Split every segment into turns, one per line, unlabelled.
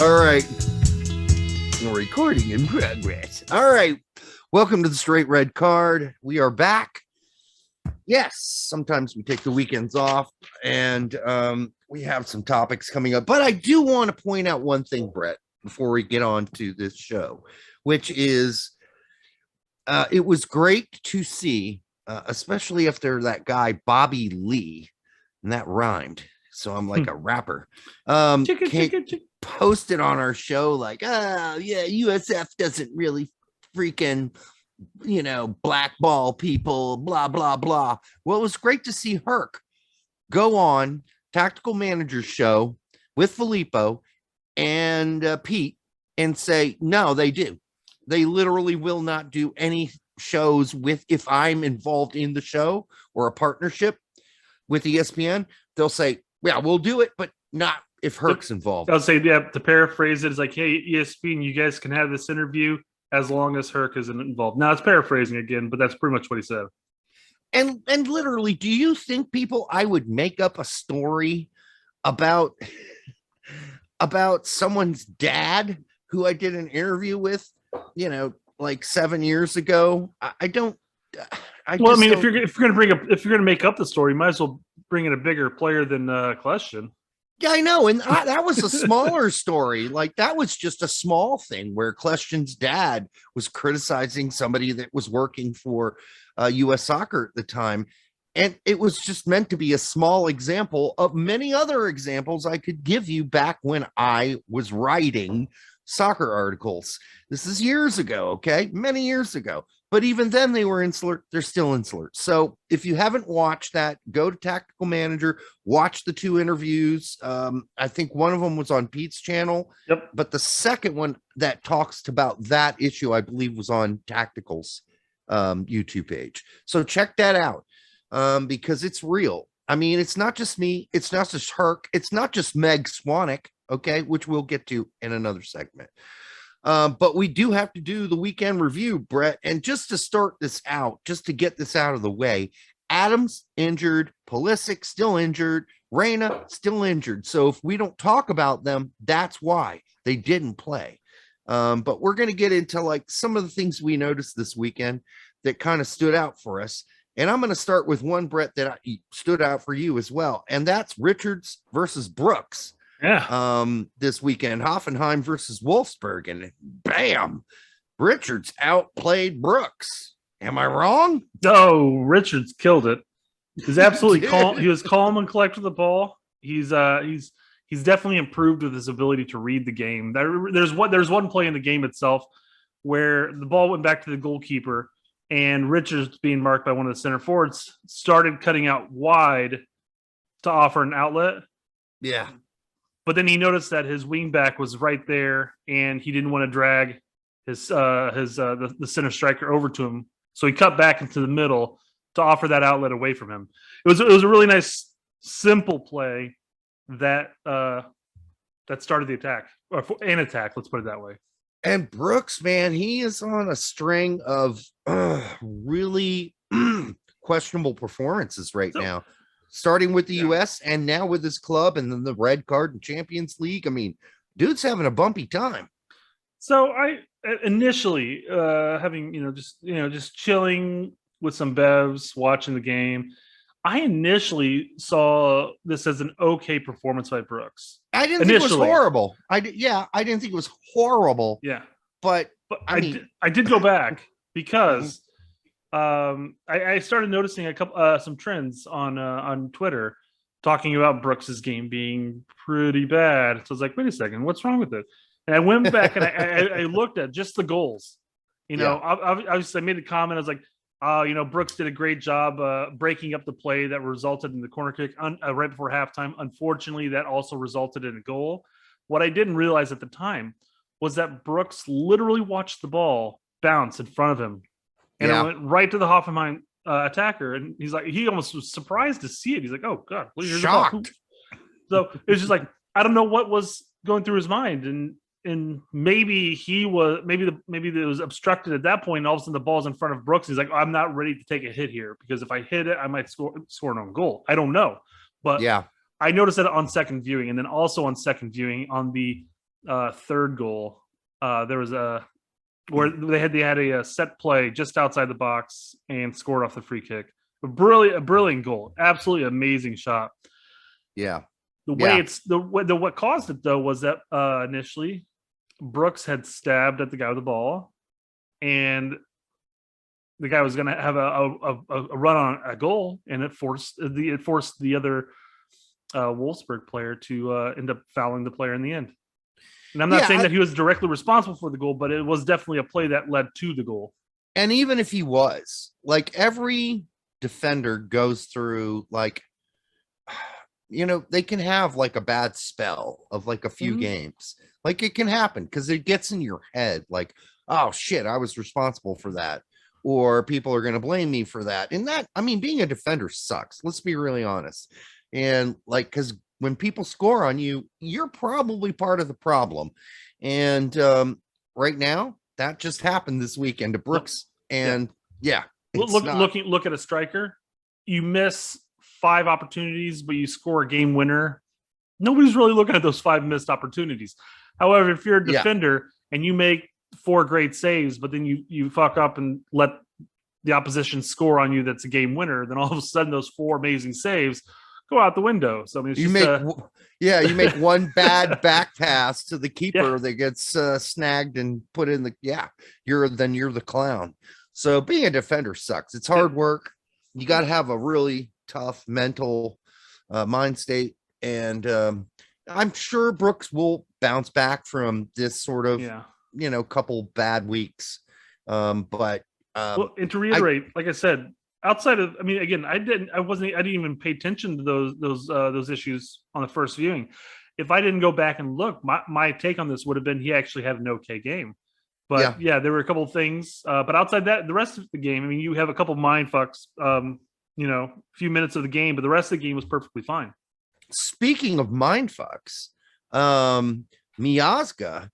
All right. We're recording in progress. All right. Welcome to the Straight Red Card. We are back. Yes, sometimes we take the weekends off and we have some topics coming up. But I do want to point out one thing, Brett, before we get on to this show, which is it was great to see, especially after that guy, Bobby Lee, and that rhymed. So I'm like a rapper. Posted on our show like, oh yeah, USF doesn't really freaking, blackball people, blah blah blah. Well, it was great to see Herc go on Tactical Manager's show with Filippo and Pete and say, no, they do. They literally will not do any shows with, if I'm involved in the show or a partnership with ESPN, they'll say, yeah, we'll do it, but not if Herc's involved.
I'll say, yeah, to paraphrase it, it's like, hey, ESPN, you guys can have this interview as long as Herc isn't involved. Now, it's paraphrasing again, but that's pretty much what he said.
And literally, do you think I would make up a story about someone's dad who I did an interview with, like 7 years ago? I don't.
If you're gonna make up the story, you might as well bring in a bigger player than Question.
Yeah, I know. And that was a smaller story. Like, that was just a small thing where Question's dad was criticizing somebody that was working for U.S. Soccer at the time. And it was just meant to be a small example of many other examples I could give you back when I was writing soccer articles. This is years ago, okay? Many years ago. But even then, they were insular. They're still insular. So if you haven't watched that, go to Tactical Manager, watch the two interviews. I think one of them was on Pete's channel.
Yep.
But the second one that talks about that issue, I believe, was on Tactical's YouTube page. So check that out because it's real. I mean, it's not just me. It's not just Herc. It's not just Meg Swanick, okay, which we'll get to in another segment. But we do have to do the weekend review, Brett. And just to start this out, just to get this out of the way, Adams injured, Pulisic still injured, Reyna still injured. So if we don't talk about them, that's why they didn't play. But we're going to get into like some of the things we noticed this weekend that kind of stood out for us. And I'm going to start with one, Brett, that stood out for you as well. And that's Richards versus Brooks.
Yeah.
This weekend, Hoffenheim versus Wolfsburg, and bam, Richards outplayed Brooks. Am I wrong?
No, Richards killed it. He's absolutely calm. He was calm and collected the ball. He's definitely improved with his ability to read the game. There's one play in the game itself where the ball went back to the goalkeeper, and Richards, being marked by one of the center forwards, started cutting out wide to offer an outlet.
Yeah.
But then he noticed that his wingback was right there, and he didn't want to drag the center striker over to him. So he cut back into the middle to offer that outlet away from him. It was a really nice, simple play that started the attack, or an attack. Let's put it that way.
And Brooks, man, he is on a string of really questionable performances right now. Starting with the U.S. and now with his club and then the red card in Champions League. I mean, dude's having a bumpy time.
So I initially having, just chilling with some bevs, watching the game. I initially saw this as an okay performance by Brooks.
I didn't think it was horrible. I didn't think it was horrible.
Yeah.
But
I did go back because I started noticing some trends on Twitter talking about Brooks's game being pretty bad. So I was like, wait a second, what's wrong with it? And I went back and I looked at just the goals. I made a comment. I was like, Brooks did a great job breaking up the play that resulted in the corner kick right before halftime. Unfortunately, that also resulted in a goal. What I didn't realize at the time was that Brooks literally watched the ball bounce in front of him. And it went right to the Hoffenheim attacker. And he's like, he almost was surprised to see it. He's like, oh, God.
Shocked.
So it was just like, I don't know what was going through his mind. And maybe it was obstructed at that point. And all of a sudden the ball's in front of Brooks. He's like, I'm not ready to take a hit here because if I hit it, I might score an own goal. I don't know. But yeah, I noticed that on second viewing, and then also on second viewing on the third goal. There was a where they had a set play just outside the box and scored off the free kick. A brilliant goal, absolutely amazing shot.
Yeah.
The way what caused it though was that initially Brooks had stabbed at the guy with the ball, and the guy was going to have a run on a goal, and it forced the other Wolfsburg player to end up fouling the player in the end. And I'm not saying that he was directly responsible for the goal, but it was definitely a play that led to the goal.
And even if he was, like, every defender goes through, like, they can have like a bad spell of like a few games. Like, it can happen because it gets in your head like, oh shit, I was responsible for that, or people are going to blame me for that. And that, I mean, being a defender sucks, let's be really honest. And like, because when people score on you, you're probably part of the problem. And right now, that just happened this weekend to Brooks. And
look at a striker. You miss 5 opportunities, but you score a game winner. Nobody's really looking at those 5 missed opportunities. However, if you're a defender and you make 4 great saves, but then you fuck up and let the opposition score on you, that's a game winner, then all of a sudden those 4 amazing saves go out the window. So I mean,
you make one bad back pass to the keeper that gets snagged and put in the you're the clown. So being a defender sucks. It's hard work. You got to have a really tough mental mind state, and I'm sure Brooks will bounce back from this sort of couple bad weeks. But
and to reiterate, like I said, outside of, I mean, again, I didn't even pay attention to those issues on the first viewing. If I didn't go back and look, my take on this would have been he actually had an okay game. But there were a couple of things. But outside that, the rest of the game, I mean, you have a couple mind fucks, a few minutes of the game, but the rest of the game was perfectly fine.
Speaking of mind fucks, Miazga,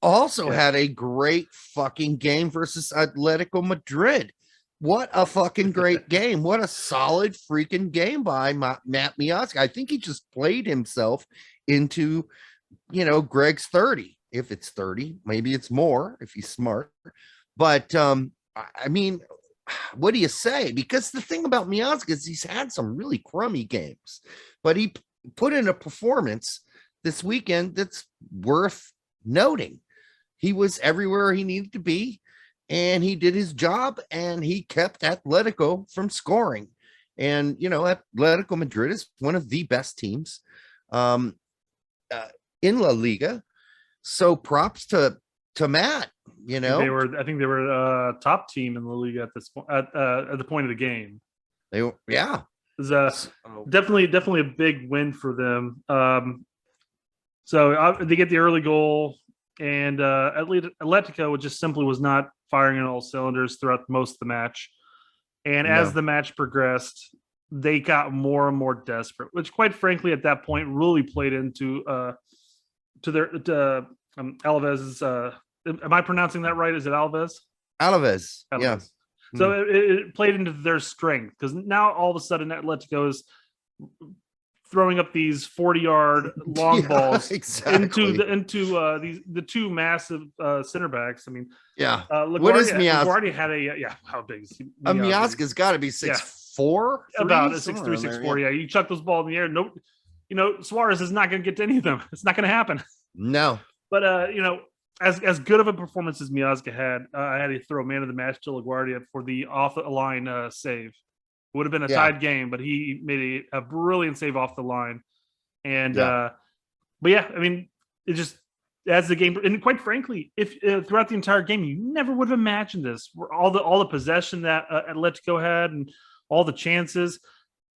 also had a great fucking game versus Atletico Madrid. What a fucking great game. What a solid freaking game by Matt Miazga. I think he just played himself into, Greg's 30. If it's 30, maybe it's more if he's smart. But I mean, what do you say? Because the thing about Miazga is he's had some really crummy games, but he put in a performance this weekend that's worth noting. He was everywhere he needed to be, and he did his job, and he kept Atletico from scoring. And, Atletico Madrid is one of the best teams in La Liga. So props to Matt,
I think they were a top team in the league at this point, at the point of the game.
They were,
it was definitely a big win for them. So they get the early goal, and Atletico just simply was not firing on all cylinders throughout most of the match. And as the match progressed, they got more and more desperate, which, quite frankly, at that point, really played into Alavez's. Am I pronouncing that right? Is it Alves?
Alaves. Yeah.
So it played into their strength, because now all of a sudden Atletico is throwing up these 40-yard long balls into the 2 massive center backs. I mean,
what is Miazga?
LaGuardia had how big is he?
Miazga's got to be 6'4",
about 6'3", 6'4". Yeah, you chuck those balls in the air. Nope. Suarez is not going to get to any of them. It's not going to happen.
No.
But as good of a performance as Miazga had, I had to throw man of the match to LaGuardia for the off the line save. It would have been a tied game, but he made a brilliant save off the line. And I mean, it just, as the game, and quite frankly, if throughout the entire game, you never would have imagined this. All the possession that Atletico had and all the chances.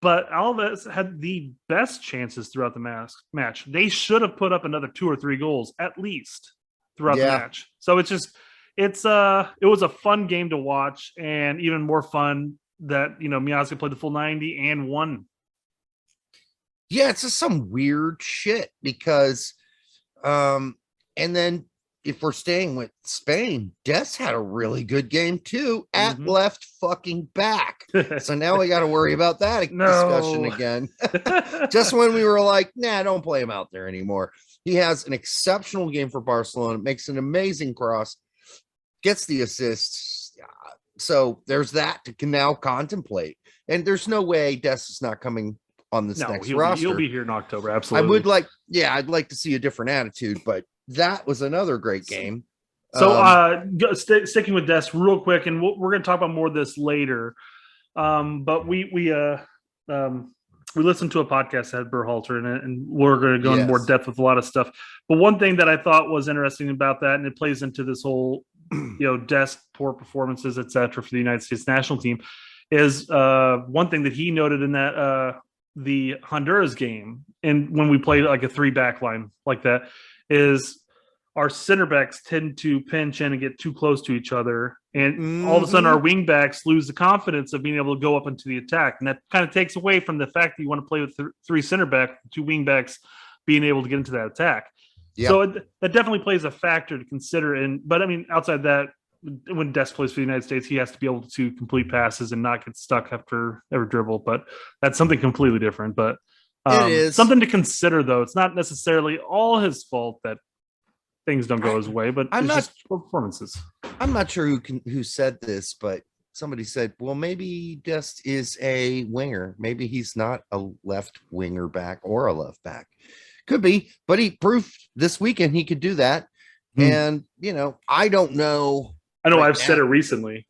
But Alves had the best chances throughout the match. They should have put up another 2 or 3 goals at least throughout the match. So it was a fun game to watch, and even more fun that Miazga played the full 90 and won.
Yeah, it's just some weird shit because and then if we're staying with Spain, Des had a really good game too at left fucking back. So now we got to worry about that discussion again. Just when we were like, nah, don't play him out there anymore. He has an exceptional game for Barcelona, makes an amazing cross, gets the assist. So there's that to now contemplate. And there's no way Des is not coming on this next roster.
He'll be here in October. Absolutely.
I would like, I'd like to see a different attitude, but that was another great game.
So sticking with Des real quick, and we're going to talk about more of this later. But we listened to a podcast that had Berhalter in it, and we're going to go in more depth with a lot of stuff. But one thing that I thought was interesting about that, and it plays into this whole, Des poor performances, et cetera, for the United States national team, is one thing that he noted in that the Honduras game, and when we played like a 3-back line like that, is our center backs tend to pinch in and get too close to each other. And all of a sudden our wing backs lose the confidence of being able to go up into the attack. And that kind of takes away from the fact that you want to play with 3 center back, 2 wing backs being able to get into that attack. Yep. So that definitely plays a factor to consider. But I mean, outside that, when Des plays for the United States, he has to be able to complete passes and not get stuck after every dribble. But that's something completely different. But it is something to consider, though. It's not necessarily all his fault that things don't go his way, but just performances.
I'm not sure who said this, but somebody said, well, maybe Des is a winger. Maybe he's not a left winger back or a left back. Could be, but he proved this weekend he could do that. And, I don't know.
I know I've said it recently.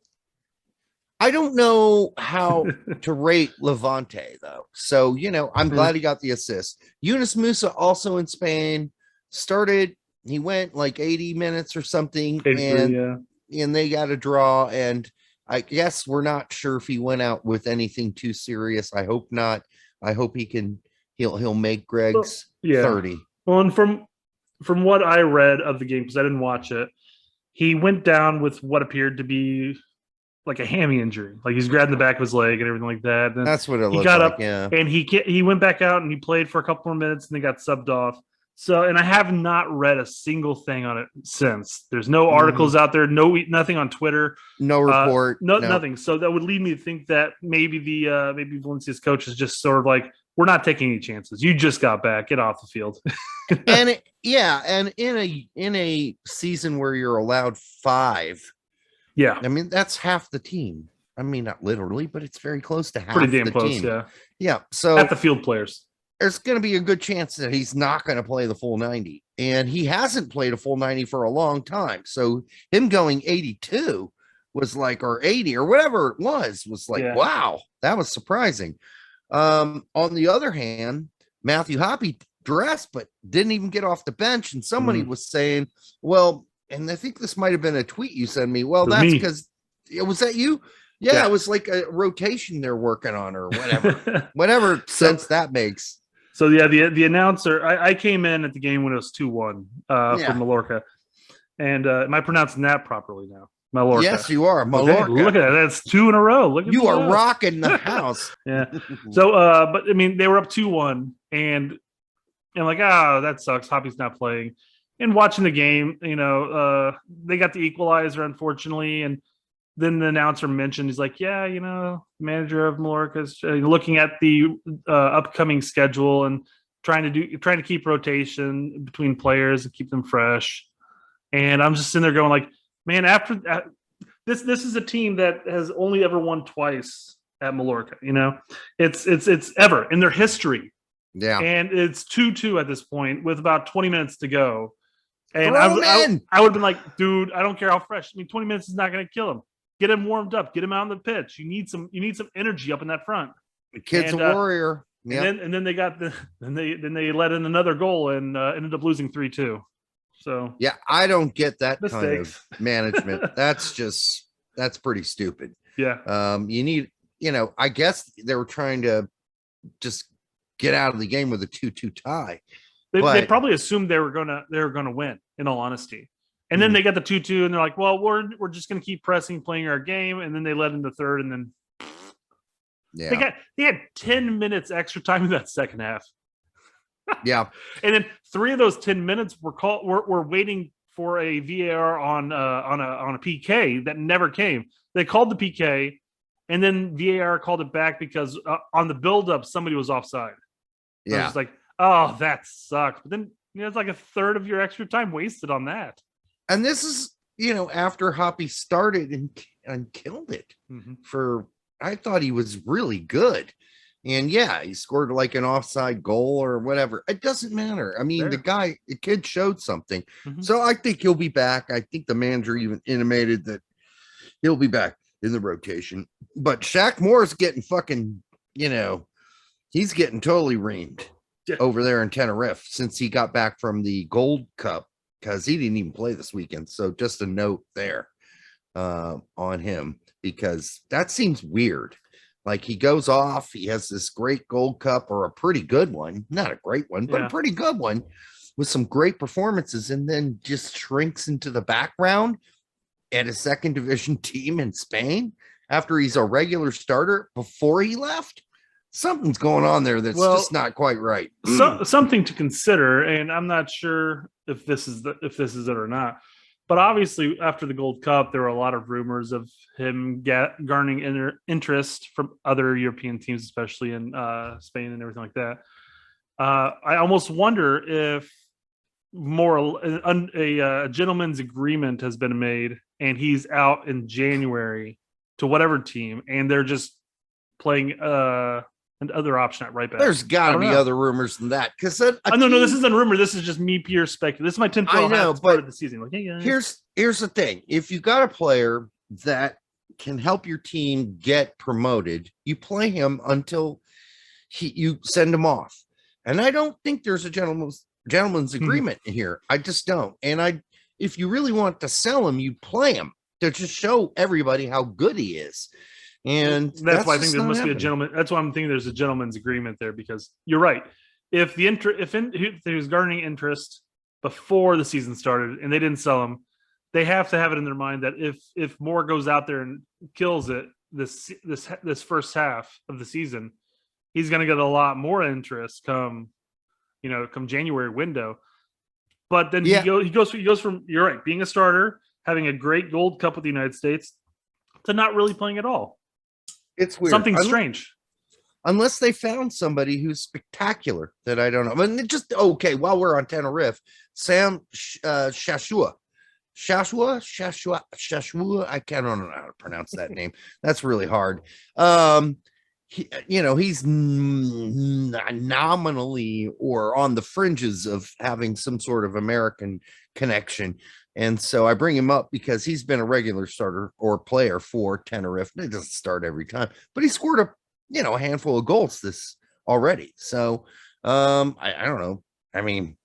I don't know how to rate Levante, though. So, I'm glad he got the assist. Yunus Musa, also in Spain, started. He went like 80 minutes or something, and they got a draw. And I guess we're not sure if he went out with anything too serious. I hope not. I hope he'll make Greg's 30.
Well, and from what I read of the game, because I didn't watch it, he went down with what appeared to be like a hammy injury. Like he's grabbing the back of his leg and everything like that. And
that's what it looked like.
He got up and he went back out and he played for a couple more minutes and then got subbed off. So, and I have not read a single thing on it since. There's no articles out there, nothing on Twitter,
no report,
nothing. So that would lead me to think that maybe maybe Valencia's coach is just sort of like, we're not taking any chances. You just got back, get off the field.
And in a season where you're allowed 5, I mean that's half the team. I mean, not literally, but it's very close to half.
Pretty damn
the
close,
team.
Yeah.
So
at the field players.
There's going to be a good chance that he's not going to play the full 90, and he hasn't played a full 90 for a long time. So him going 82 was like, or 80 or whatever it was like, wow, that was surprising. On the other hand, Matthew Hoppe dressed, but didn't even get off the bench. And somebody was saying, well, and I think this might've been a tweet you sent me. Well, that's because was that you? Yeah, it was like a rotation they're working on or whatever sense that makes.
So the announcer, I came in at the game when it was 2-1 for Mallorca. And am I pronouncing that properly now? Mallorca.
Yes, you are. Mallorca.
Okay, look at that. That's 2 in a row.
You are rocking the house.
Yeah. So, but I mean, they were up 2-1 and like, that sucks. Hoppe's not playing. And watching the game, they got the equalizer, unfortunately. And then the announcer mentioned, he's like, manager of Mallorca's looking at the upcoming schedule and trying to keep rotation between players and keep them fresh. And I'm just sitting there going like, man, after this is a team that has only ever won twice at Mallorca. It's ever in their history. Yeah. And it's 2-2 at this point with about 20 minutes to go. And I would have been like, dude, I don't care how fresh. I mean, 20 minutes is not going to kill him. Get him warmed up. Get him out on the pitch. You need some energy up in that front.
The kid's a warrior.
Yep. And then they let in another goal and ended up losing 3-2. So
yeah, I don't get that kind of management. That's pretty stupid.
Yeah.
You need, I guess they were trying to just get out of the game with a 2-2 tie.
They probably assumed they were gonna win, in all honesty. And then they got the 2-2 and they're like, well, we're just gonna keep pressing, playing our game, and then they led in the third, and then they had 10 minutes extra time in that second half.
Yeah.
And then 3 of those 10 minutes were waiting for a VAR on a PK that never came. They called the PK, and then VAR called it back because on the buildup somebody was offside. So I was just like, oh, that sucks. But then it's like a third of your extra time wasted on that.
And this is after Hoppy started and killed it I thought he was really good. And he scored like an offside goal or whatever. It doesn't matter. I mean, the kid showed something. So I think he'll be back. I think the manager even intimated that he'll be back in the rotation. But Shaq Moore is getting fucking, he's getting totally reamed over there in Tenerife since he got back from the Gold Cup, because he didn't even play this weekend. So just a note there on him, because that seems weird. Like, he goes off, he has this great Gold Cup, or a pretty good one, not a great one, but a pretty good one with some great performances, and then just shrinks into the background at a second division team in Spain after he's a regular starter before he left. Something's going on there that's just not quite right.
Something to consider, and I'm not sure if this is it or not. But obviously, after the Gold Cup, there were a lot of rumors of him garnering interest from other European teams, especially in Spain and everything like that. I almost wonder if a gentleman's agreement has been made, and he's out in January to whatever team, and they're just playing another option at right back.
There's got to be other rumors than that, because
no, this isn't a rumor. This is just me pure speculating. This is my 10th. I know, but of the season. Like, hey,
here's the thing: if you got a player that can help your team get promoted, you play him until you send him off. And I don't think there's a gentleman's agreement here. I just don't. And if you really want to sell him, you play him to just show everybody how good he is. And
that's why I think there must be a gentleman. That's why I'm thinking there's a gentleman's agreement there, because you're right. If he was garnering interest before the season started and they didn't sell him, they have to have it in their mind that if Moore goes out there and kills it this first half of the season, he's going to get a lot more interest come January window. But then he goes from, you're right, being a starter, having a great Gold Cup with the United States, to not really playing at all.
It's weird.
Something strange.
Unless they found somebody who's spectacular that I don't know. I mean, while we're on Tenerife, Sam Shashua. I can't know how to pronounce that name. That's really hard. He's nominally or on the fringes of having some sort of American connection. And so I bring him up because he's been a regular starter or player for Tenerife. It doesn't start every time, but he scored a handful of goals this already. So I don't know. I mean,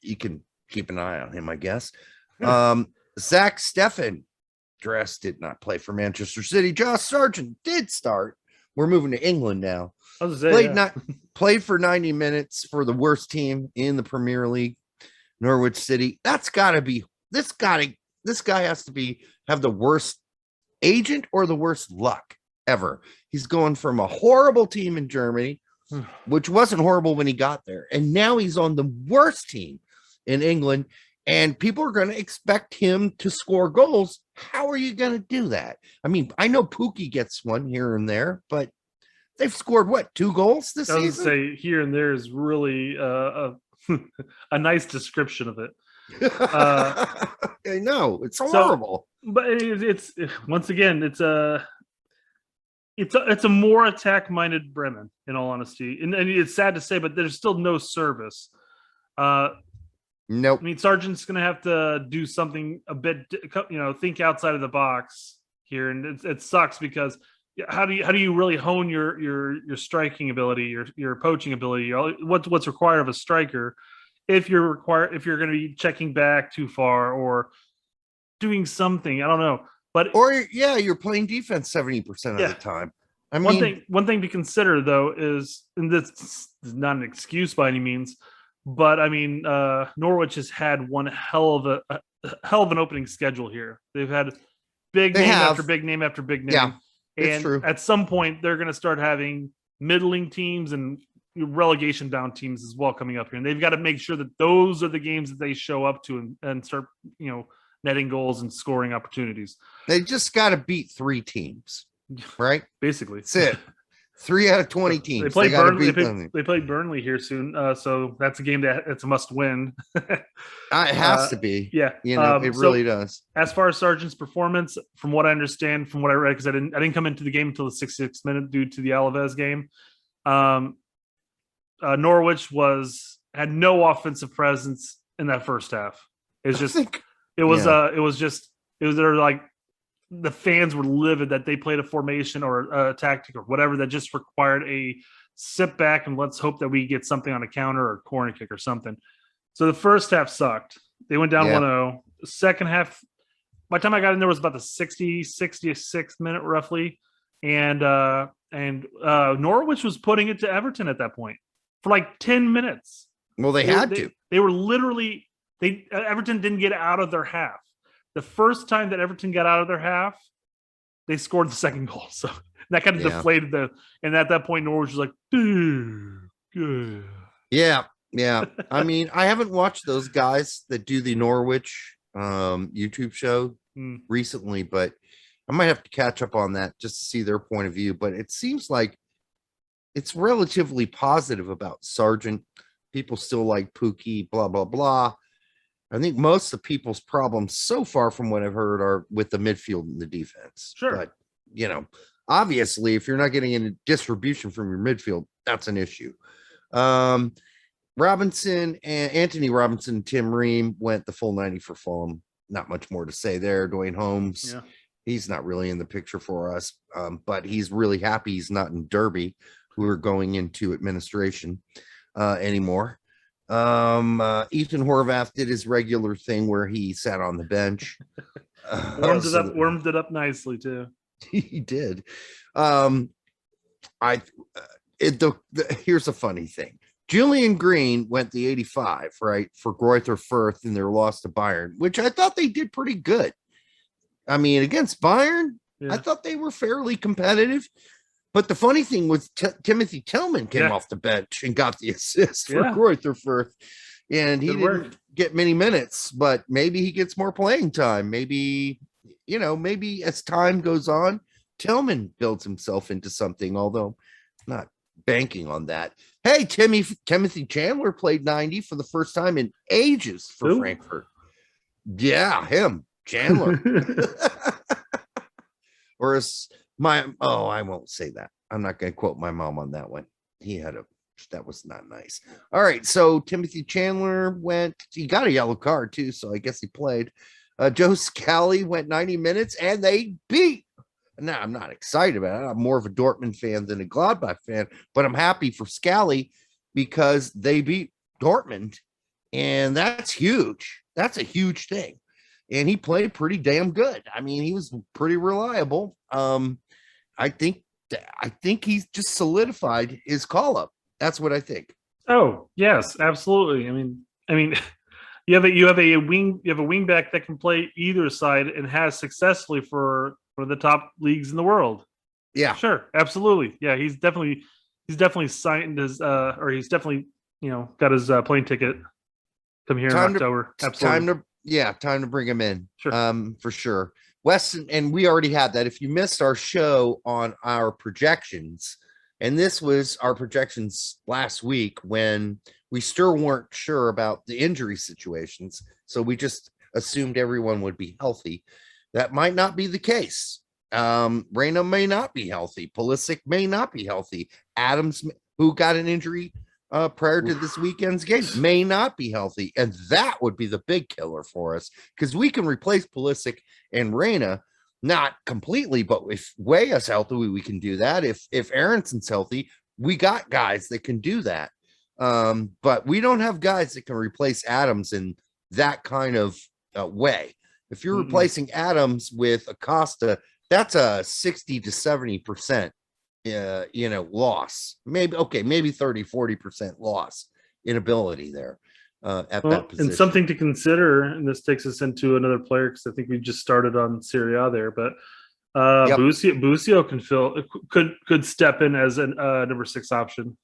you can keep an eye on him, I guess. Zach Steffen did not play for Manchester City. Josh Sargent did start. We're moving to England now. Played for 90 minutes for the worst team in the Premier League, Norwich City. That's got to be this guy has to have the worst agent or the worst luck ever. He's going from a horrible team in Germany, which wasn't horrible when he got there, and now he's on the worst team in England, and people are going to expect him to score goals. How are you going to do that? I mean, I know Pookie gets one here and there, but they've scored 2 goals this season? I would
say here and there is really a nice description of it.
I know, it's horrible.
But it's once again, it's a more attack-minded Bremen, in all honesty, and it's sad to say, but there's still no service.
Nope.
I mean, Sargent's going to have to do something a bit, think outside of the box here, and it sucks because how do you really hone your striking ability, your poaching ability? What's required of a striker if you're going to be checking back too far or doing something? I don't know,
you're playing defense 70% of the time. I
mean, one thing to consider though is, and this is not an excuse by any means, but I mean, Norwich has had one hell of an opening schedule here. They've had big name after big name after big name.
Yeah,
and
true.
At some point, they're going to start having middling teams and relegation bound teams as well coming up here, and they've got to make sure that those are the games that they show up to and start, netting goals and scoring opportunities.
They just got to beat 3 teams, right?
Basically,
that's it. 3 out of 20 teams.
They play Burnley. They play Burnley here soon, so that's a game it's a must win.
It has to be.
Yeah,
it really does.
As far as Sargent's performance, from what I understand, from what I read, because I didn't come into the game until the 66th minute due to the Alaves game. Norwich had no offensive presence in that first half. They're like, the fans were livid that they played a formation or a tactic or whatever that just required a sit back and let's hope that we get something on a counter or corner kick or something. So the first half sucked. They went down 1-0. The second half, by the time I got in there, was about the 66th minute roughly. And Norwich was putting it to Everton at that point for like 10 minutes.
Well, they had to.
They were literally Everton didn't get out of their half. The first time that Everton got out of their half, they scored the second goal. So that kind of deflated and at that point, Norwich was like, good.
Yeah. I mean, I haven't watched those guys that do the Norwich YouTube show recently, but I might have to catch up on that just to see their point of view. But it seems like it's relatively positive about Sargent. People still like Pookie, blah, blah, blah. I think most of the people's problems so far, from what I've heard, are with the midfield and the defense.
Sure.
But, obviously, if you're not getting any distribution from your midfield, that's an issue. Anthony Robinson, and Tim Ream went the full 90 for Fulham. Not much more to say there. Dwayne Holmes, he's not really in the picture for us, but he's really happy he's not in Derby, who are going into administration anymore. Ethan Horvath did his regular thing where he sat on the bench.
Warmed it up nicely too.
He did. Here's a funny thing. Julian Green went the 85, right, for Greuther Fürth in their loss to Bayern, which I thought they did pretty good. I mean, against Bayern, I thought they were fairly competitive. But the funny thing was Timothy Tillman came off the bench and got the assist for Greuther Fürth. And he didn't get many minutes, but maybe he gets more playing time. Maybe as time goes on, Tillman builds himself into something, although not banking on that. Hey, Timothy Chandler played 90 for the first time in ages for Frankfurt. Yeah, him, Chandler. Or as I won't say that. I'm not going to quote my mom on that one. That was not nice. All right. So Timothy Chandler he got a yellow card too. So I guess he played. Joe Scally went 90 minutes and they beat. Now I'm not excited about it. I'm more of a Dortmund fan than a Gladbach fan, but I'm happy for Scally because they beat Dortmund and that's huge. That's a huge thing. And he played pretty damn good. I mean, he was pretty reliable. I think he's just solidified his call up. That's what I think.
Oh, yes, absolutely. I mean, you have a wing back that can play either side and has successfully for the top leagues in the world.
Yeah,
sure, absolutely. Yeah, he's definitely signed his he's definitely got his plane ticket. Come here in October. Absolutely.
Time to bring him in.
Sure.
For sure. Weston, and we already had that. If you missed our show on our projections, and this was our projections last week when we still weren't sure about the injury situations, so we just assumed everyone would be healthy. That might not be the case. Reina may not be healthy. Pulisic may not be healthy. Adams, who got an injury prior to this weekend's game, may not be healthy, and that would be the big killer for us because we can replace Pulisic and Reina, not completely, but if Weah's healthy, we can do that. If Aronson's healthy, we got guys that can do that. But we don't have guys that can replace Adams in that kind of way. If you're replacing Adams with Acosta, that's a 60 to 70% loss, maybe 30-40% loss in ability there at that position.
And something to consider, and this takes us into another player because I think we just started on Serie A there, but Busio could step in as a number 6 option.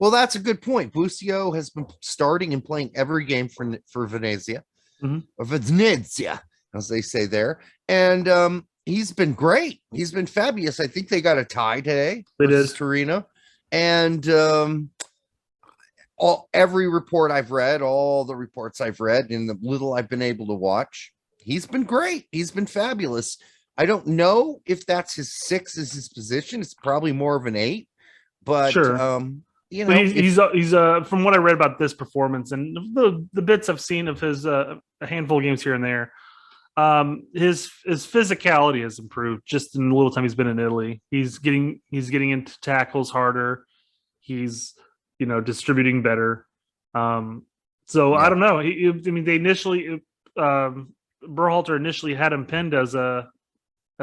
Well, that's a good point. Busio has been starting and playing every game for Venezia, or Venezia, as they say there, and he's been great. He's been fabulous. I think they got a tie today versus Torino, and every report I've read, all the reports I've read, and the little I've been able to watch, he's been great. He's been fabulous. I don't know if that's his 6 is his position. It's probably more of an 8, but you know,
but he's from what I read about this performance and the bits I've seen of his a handful of games here and there, his physicality has improved just in the little time he's been in Italy. He's getting into tackles harder. He's distributing better. So I don't know. They initially Berhalter initially had him pinned as a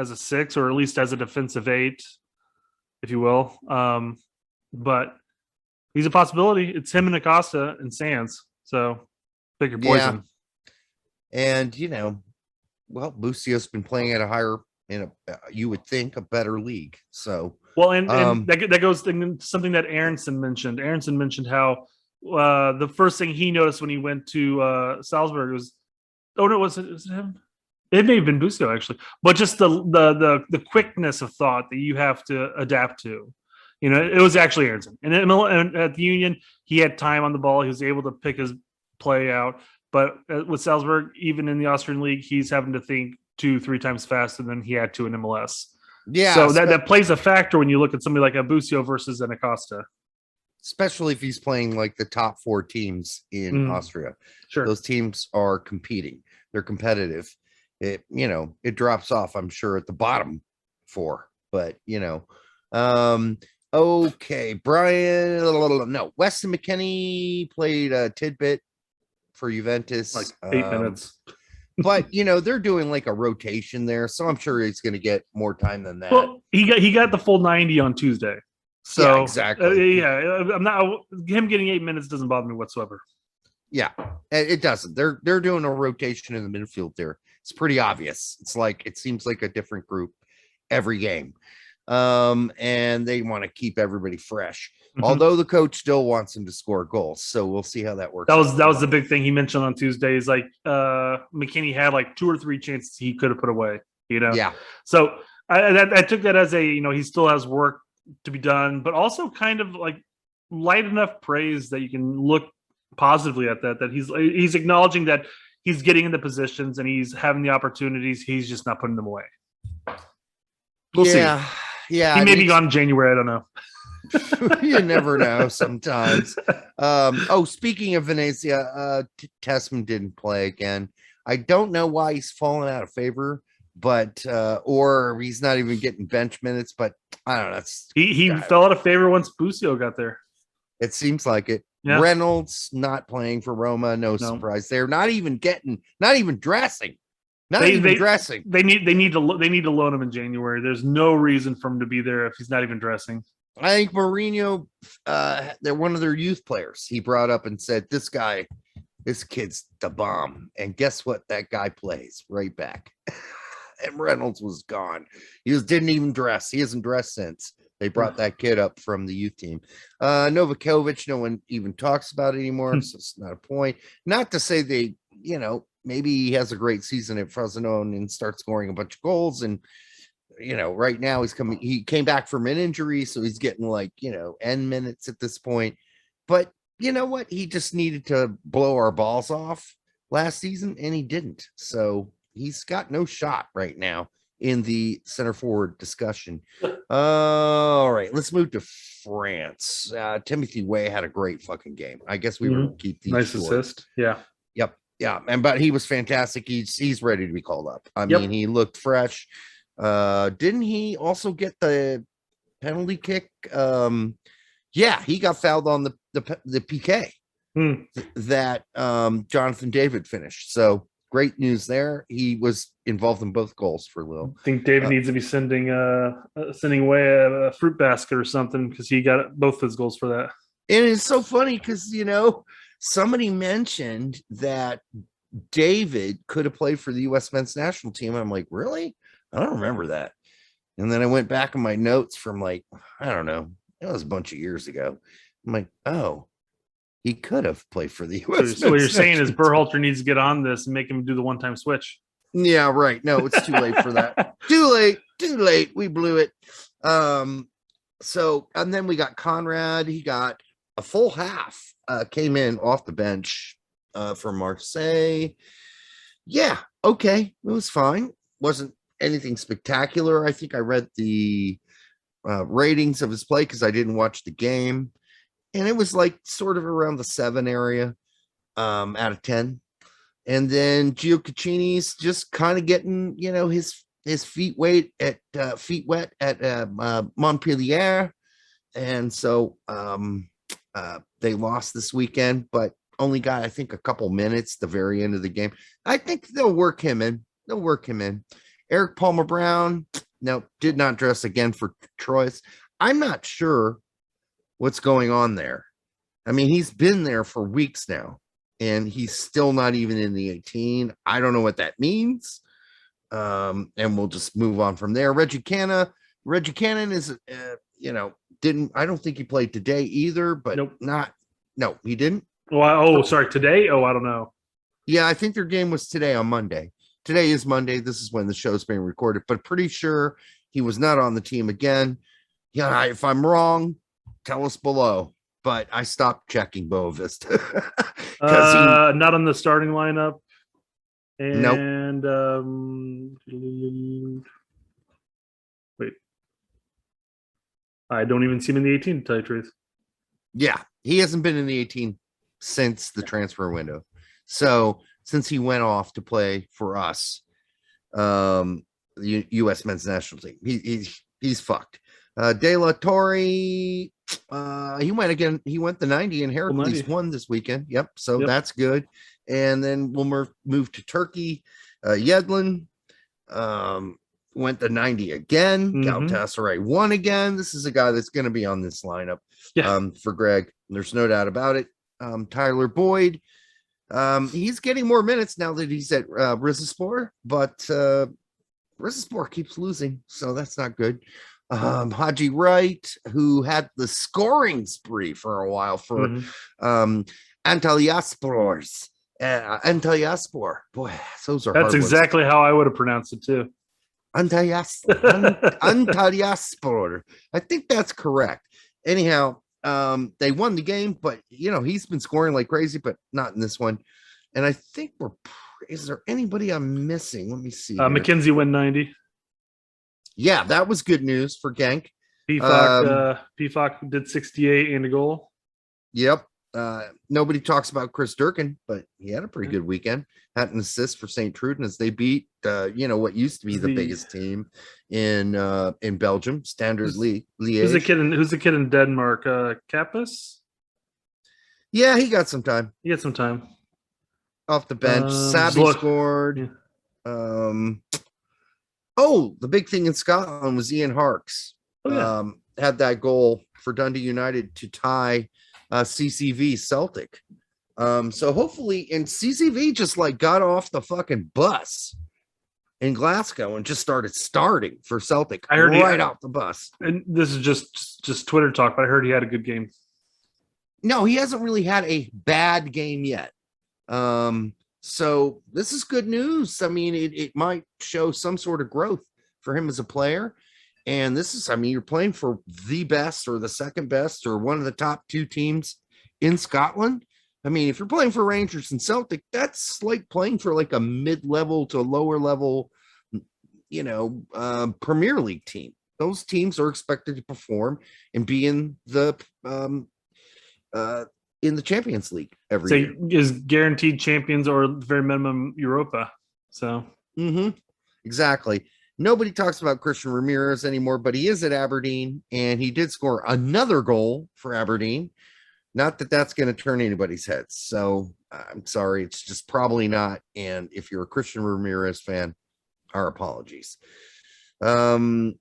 6, or at least as a defensive 8, if you will. But he's a possibility. It's him and Acosta and Sands. So pick your poison.
Yeah. And well, Busio's been playing at a higher, you would think, a better league. So
and that goes to something that Aronson mentioned. Aronson mentioned how the first thing he noticed when he went to Salzburg was, was it him? It may have been Busio actually, but just the quickness of thought that you have to adapt to. It was actually Aronson, and at the Union he had time on the ball. He was able to pick his play out. But with Salzburg, even in the Austrian league, he's having to think 2-3 times faster than he had to in MLS.
Yeah,
so that plays a factor when you look at somebody like a Busio versus an Acosta,
especially if he's playing like the top 4 teams in Austria.
Sure, those
teams are competing; they're competitive. It drops off, I'm sure, at the bottom 4, but okay, Brian. No, Weston McKinney played a tidbit for Juventus,
like 8 minutes.
But they're doing like a rotation there, so I'm sure he's going to get more time than that.
Well, he got the full 90 on Tuesday, so
yeah, exactly.
I'm not him getting 8 minutes doesn't bother me whatsoever.
Yeah, it doesn't. They're doing a rotation in the midfield there. It's pretty obvious. It seems like a different group every game, and they want to keep everybody fresh. Although the coach still wants him to score goals, so we'll see how that works.
That was the big thing he mentioned on Tuesday. Is like McKinney had like 2 or 3 chances he could have put away.
Yeah.
So I took that as he still has work to be done, but also kind of like light enough praise that you can look positively at that. That he's acknowledging that he's getting in the positions and he's having the opportunities. He's just not putting them away. We'll see.
Yeah.
He may be gone in January. I don't know.
You never know sometimes. Speaking of Venezia, Tessman didn't play again. I don't know why he's fallen out of favor, but or he's not even getting bench minutes, but I don't know.
He fell out of favor once Busio got there.
It seems like it. Yeah. Reynolds not playing for Roma, no surprise there. Not even dressing. Dressing.
They need to loan him in January. There's no reason for him to be there if he's not even dressing.
I think Mourinho, they're one of their youth players. He brought up and said, this kid's the bomb. And guess what? That guy plays right back. And Reynolds was gone. He didn't even dress. He hasn't dressed since. They brought that kid up from the youth team. Novakovic, no one even talks about it anymore. So it's not a point. Not to say they, maybe he has a great season at Frosinone and starts scoring a bunch of goals. And, right now he came back from an injury. So he's getting N minutes at this point. But you know what? He just needed to blow our balls off last season and he didn't. So he's got no shot right now in the center forward discussion. All right, let's move to France. Timothy Way had a great fucking game. I guess we will keep these
nice
short.
Assist. Yeah.
Yep. Yeah. But he was fantastic. He's ready to be called up. I mean, he looked fresh. Didn't he also get the penalty kick? Yeah, he got fouled on the PK that Jonathan David finished. So great news there. He was involved in both goals for Lille.
I think David needs to be sending away a fruit basket or something because he got both his goals for that.
And it's so funny because, somebody mentioned that David could have played for the U.S. men's national team. I'm like, really? I don't remember that. And then I went back in my notes from I don't know, it was a bunch of years ago. I'm like, oh, he could have played for the
So,
U.S.
so what you're saying is
national team.
Berhalter needs to get on this and make him do the one-time switch.
Yeah, right. No, it's too late for that. Too late. We blew it. So, and then we got Conrad. He got a full half, came in off the bench for Marseille. Yeah, okay. It was fine. Wasn't anything spectacular. I think I read the ratings of his play because I didn't watch the game. And it was like sort of around the 7 area out of 10. And then Gio Caccini's just kind of getting, his feet wet at Montpellier. And so they lost this weekend, but only got, I think, a couple minutes at the very end of the game. I think they'll work him in. Eric Palmer Brown, no, did not dress again for Troyes. I'm not sure what's going on there. I mean, he's been there for weeks now, and he's still not even in the 18. I don't know what that means. And we'll just move on from there. Reggie Cannon is, I don't think he played today either, but no, he didn't.
Sorry, today? I don't know.
Yeah, I think their game was today on Monday. Today is Monday. This is when the show's being recorded, but pretty sure he was not on the team again. Yeah, if I'm wrong, tell us below. But I stopped checking Boa Vista.
Not on the starting lineup. And wait. I don't even see him in the 18, to tell you the truth.
Yeah, he hasn't been in the 18 since the transfer window. So since he went off to play for us, the U.S. men's national team, he's fucked. De La Torre, he went again. He went the 90 and Heracles won this weekend. Yep. So that's good. And then we'll move to Turkey. Yedlin went the 90 again. Galatasaray won again. This is a guy that's going to be on this lineup for Greg. There's no doubt about it. Tyler Boyd, he's getting more minutes now that he's at Rizespor, but Rizespor keeps losing, so that's not good. Haji Wright, who had the scoring spree for a while for Antalyaspor. Boy, those are
that's exactly how I would have pronounced it too.
Antalyaspor. I think that's correct. Anyhow, they won the game, but he's been scoring like crazy, but not in this one. And I think is there anybody I'm missing? Let me see.
McKenzie went 90.
Yeah, that was good news for Genk.
Pifak did 68 and a goal.
Yep. Nobody talks about Chris Durkin, but he had a pretty good weekend. Had an assist for St. Truden as they beat what used to be the biggest team in Belgium, Standard Liège.
Who's the kid in Denmark? Kappas?
Yeah, he got some time. Off the bench. Sabi scored. Yeah. The big thing in Scotland was Ian Harks. Had that goal for Dundee United to tie CCV Celtic. So hopefully, and CCV just got off the fucking bus in Glasgow and just starting for Celtic. I heard right off the bus.
And this is just Twitter talk, but I heard he had a good game.
No, he hasn't really had a bad game yet. So this is good news. I mean, it might show some sort of growth for him as a player. And this is, you're playing for the best or the second best or one of the top 2 teams in Scotland. I mean, if you're playing for Rangers and Celtic, that's like playing for like a mid-level to lower level, Premier League team. Those teams are expected to perform and be in the Champions League every year.
Is guaranteed champions or very minimum Europa. So
exactly. Nobody talks about Christian Ramirez anymore, but he is at Aberdeen, and he did score another goal for Aberdeen. Not that that's going to turn anybody's heads. So I'm sorry. It's just probably not. And if you're a Christian Ramirez fan, our apologies. Alan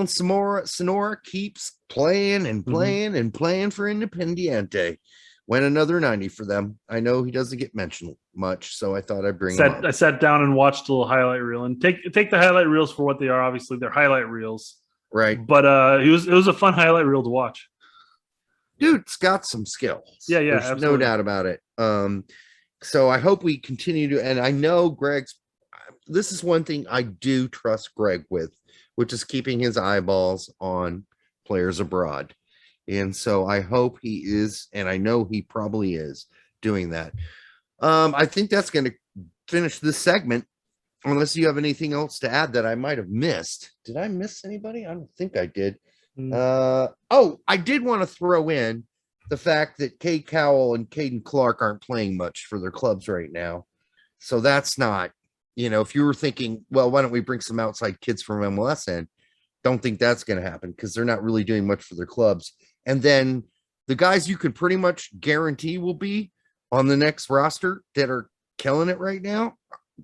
Sonora keeps playing and playing and playing for Independiente. Went another 90 for them. I know he doesn't get mentioned much, so I thought I'd bring him up.
I sat down and watched a little highlight reel, and take the highlight reels for what they are. Obviously, they're highlight reels,
right?
But it was a fun highlight reel to watch.
dude's got some skills.
Yeah,
There's
absolutely.
no doubt about it. So I hope we continue to, and I know this is one thing I do trust Greg with, which is keeping his eyeballs on players abroad. And so I hope he is, and I know he probably is doing that. I think that's going to finish this segment, unless you have anything else to add that I might have missed. Did I miss anybody? I don't think I did. I did want to throw in the fact that Cade Cowell and Caden Clark aren't playing much for their clubs right now. So that's not, if you were thinking, well, why don't we bring some outside kids from MLS in? Don't think that's going to happen because they're not really doing much for their clubs. And then the guys you can pretty much guarantee will be on the next roster that are killing it right now,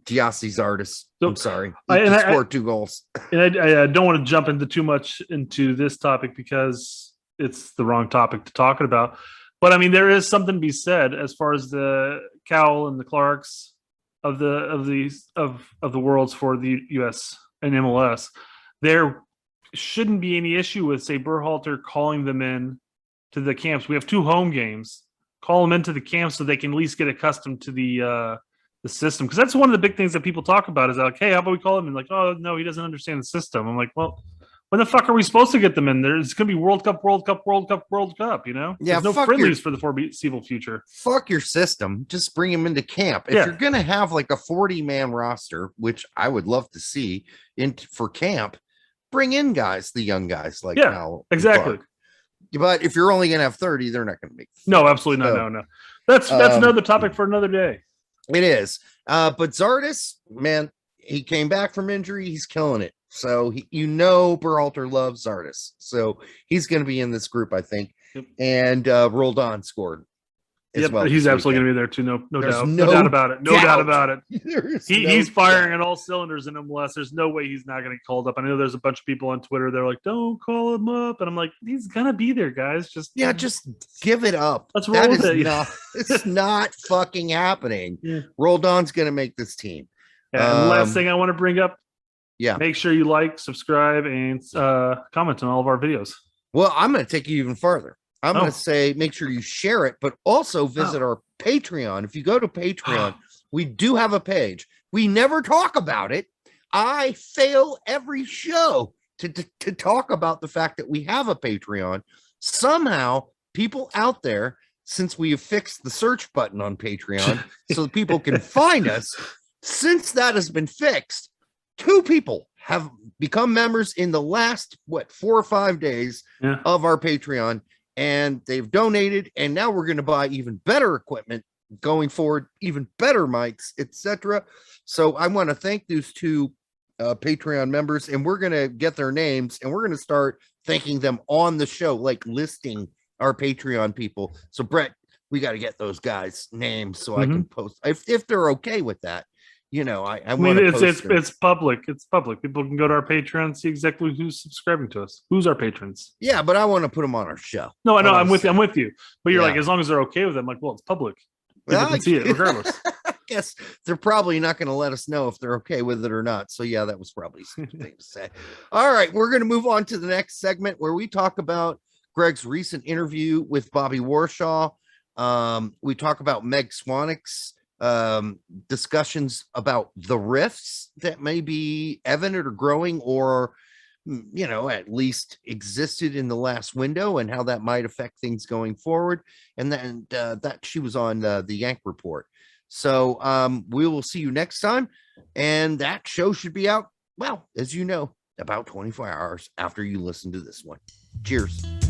Diassi Zardis. I'm sorry. He scored 2 goals.
And I don't want to jump into too much into this topic because it's the wrong topic to talk about. But I mean, there is something to be said as far as the Cowell and the Clarks of the worlds for the US and MLS. There shouldn't be any issue with, say, Berhalter calling them in to the camps. We have 2 home games. Call them into the camps so they can at least get accustomed to the system, because that's one of the big things that people talk about is like, hey, how about we call him? And like, oh no, he doesn't understand the system. I'm like, well, when the fuck are we supposed to get them in there? It's gonna be World Cup.
Yeah,
there's no friendlies for the foreseeable future.
Fuck your system. Just bring him into camp. If you're gonna have like a 40-man roster, which I would love to see for camp, bring in guys, the young guys like Cal.
Exactly.
Clark. But if you're only gonna have 30, they're not gonna make.
No, absolutely not. No. That's another topic for another day.
It is. But Zardis, man, he came back from injury. He's killing it. So, Berhalter loves Zardis. So, he's going to be in this group, I think. Yep. And Roldan scored.
Well he's absolutely going to be there, too. No doubt about it. No doubt about it. He's firing on all cylinders in MLS. There's no way he's not going to get called up. I know there's a bunch of people on Twitter. They're like, don't call him up. And I'm like, he's going to be there, guys. Just
give it up.
Let's roll with it.
It's not fucking happening. Yeah. Roldan's going to make this team.
Yeah, and last thing I want to bring up. Yeah. Make sure you like, subscribe, and comment on all of our videos.
Well, I'm going to take you even further. I'm going to say make sure you share it, but also visit our Patreon. If you go to Patreon, we do have a page. We never talk about it. I fail every show to talk about the fact that we have a Patreon. Somehow, people out there, since we have fixed the search button on Patreon so that people can find us, since that has been fixed, 2 people have become members in the last, 4 or 5 days of our Patreon. And they've donated, and now we're going to buy even better equipment going forward, even better mics, etc. So I want to thank those 2 Patreon members, and we're going to get their names, and we're going to start thanking them on the show, like listing our Patreon people. So Brett, we got to get those guys' names so I can post if they're okay with that. I mean,
it's public. It's public. People can go to our Patreon, see exactly who's subscribing to us. Who's our patrons?
Yeah, but I want to put them on our show.
No, I know. I'm with you. But you're like, as long as they're okay with it, I'm like, well, it's public. People can see it regardless.
I guess they're probably not going to let us know if they're okay with it or not. So yeah, that was probably something to say. All right, we're going to move on to the next segment where we talk about Greg's recent interview with Bobby Warshaw. We talk about Meg Swanick's discussions about the rifts that may be evident or growing or at least existed in the last window and how that might affect things going forward. And then that she was on the Yank Report. So we will see you next time, and that show should be out, well, as you know, about 24 hours after you listen to this one. Cheers.